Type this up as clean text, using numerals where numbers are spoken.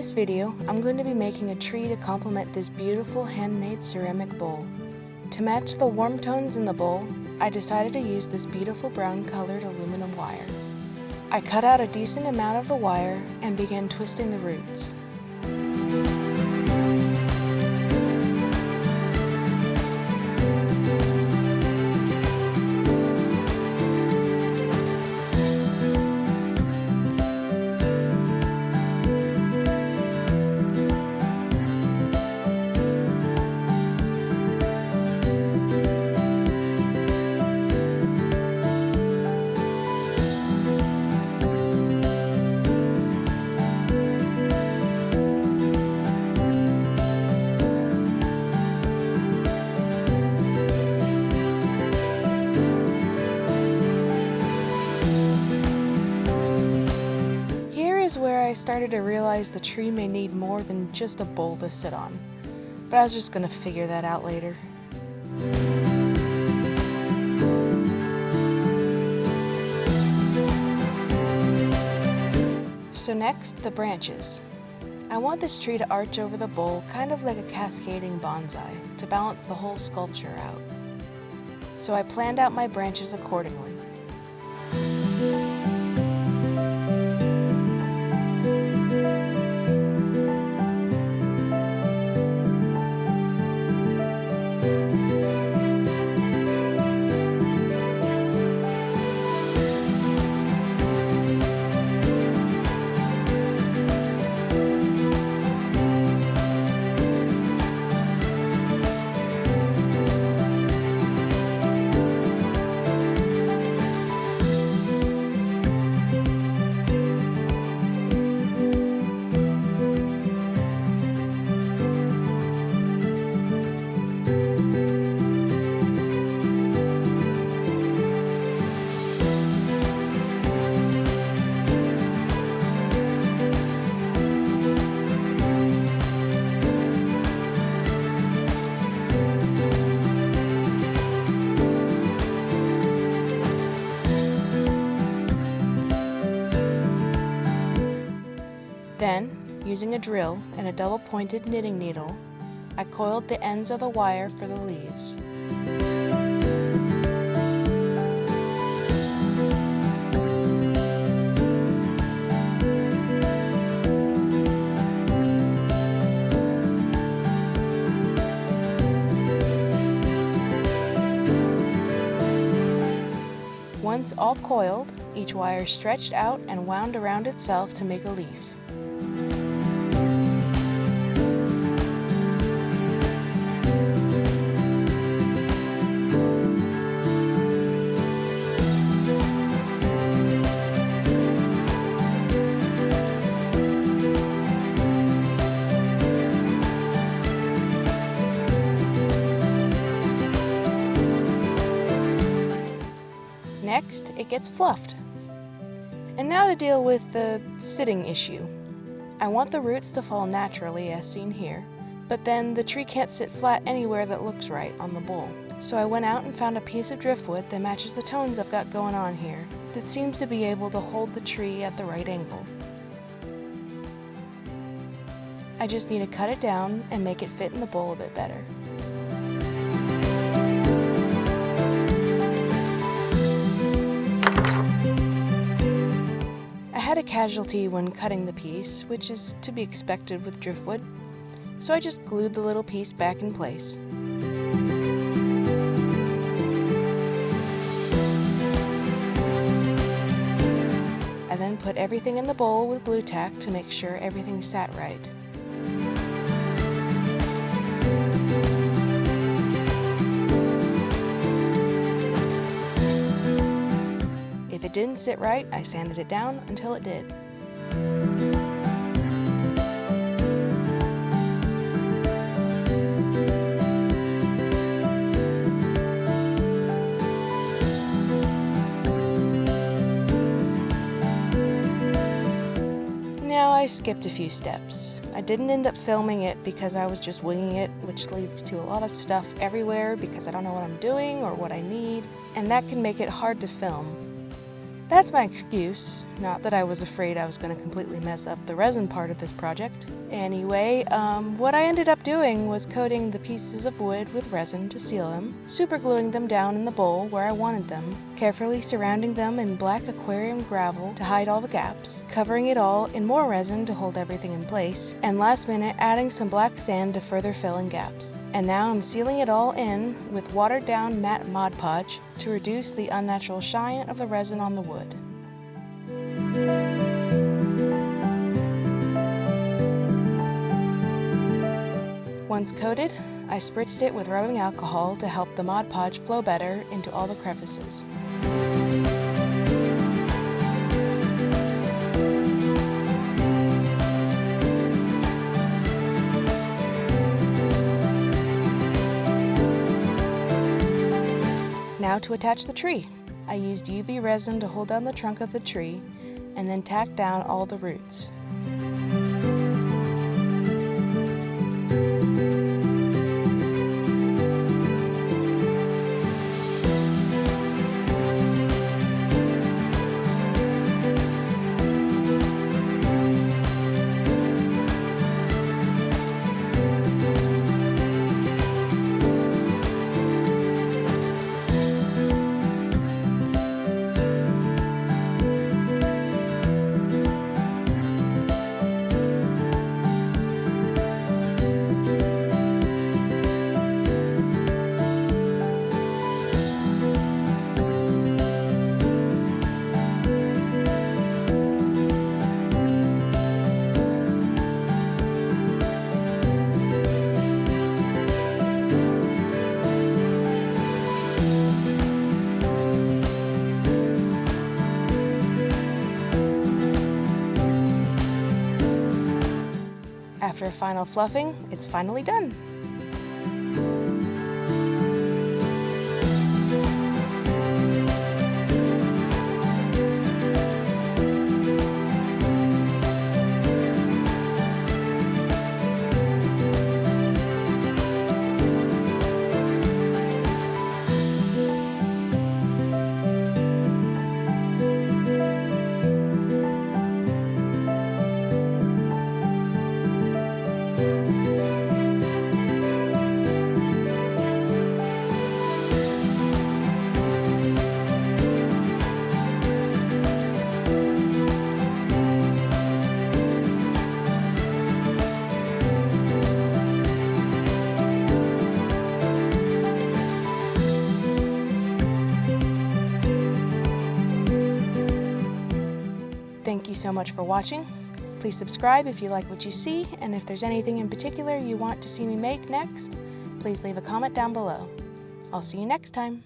this video, I'm going to be making a tree to complement this beautiful handmade ceramic bowl. To match the warm tones in the bowl, I decided to use this beautiful brown colored aluminum wire. I cut out a decent amount of the wire and began twisting the roots. Where I started to realize the tree may need more than just a bowl to sit on, but I was just going to figure that out later. So next, the branches. I want this tree to arch over the bowl, kind of like a cascading bonsai, to balance the whole sculpture out. So I planned out my branches accordingly. Then, using a drill and a double-pointed knitting needle, I coiled the ends of the wire for the leaves. Once all coiled, each wire stretched out and wound around itself to make a leaf. Next, it gets fluffed. And now to deal with the sitting issue. I want the roots to fall naturally as seen here, but then the tree can't sit flat anywhere that looks right on the bowl. So I went out and found a piece of driftwood that matches the tones I've got going on here, that seems to be able to hold the tree at the right angle. I just need to cut it down and make it fit in the bowl a bit better. I had a casualty when cutting the piece, which is to be expected with driftwood, so I just glued the little piece back in place. I then put everything in the bowl with glue tack to make sure everything sat right. If it didn't sit right, I sanded it down until it did. Now I skipped a few steps. I didn't end up filming it because I was just winging it, which leads to a lot of stuff everywhere because I don't know what I'm doing or what I need, and that can make it hard to film. That's my excuse, not that I was afraid I was going to completely mess up the resin part of this project. Anyway, what I ended up doing was coating the pieces of wood with resin to seal them, supergluing them down in the bowl where I wanted them, carefully surrounding them in black aquarium gravel to hide all the gaps, covering it all in more resin to hold everything in place, and last minute adding some black sand to further fill in gaps. And now I'm sealing it all in with watered down matte Mod Podge to reduce the unnatural shine of the resin on the wood. Once coated, I spritzed it with rubbing alcohol to help the Mod Podge flow better into all the crevices. Now to attach the tree. I used UV resin to hold down the trunk of the tree and then tacked down all the roots. After a final fluffing, it's finally done. Thank you so much for watching. Please subscribe if you like what you see, and if there's anything in particular you want to see me make next, please leave a comment down below. I'll see you next time.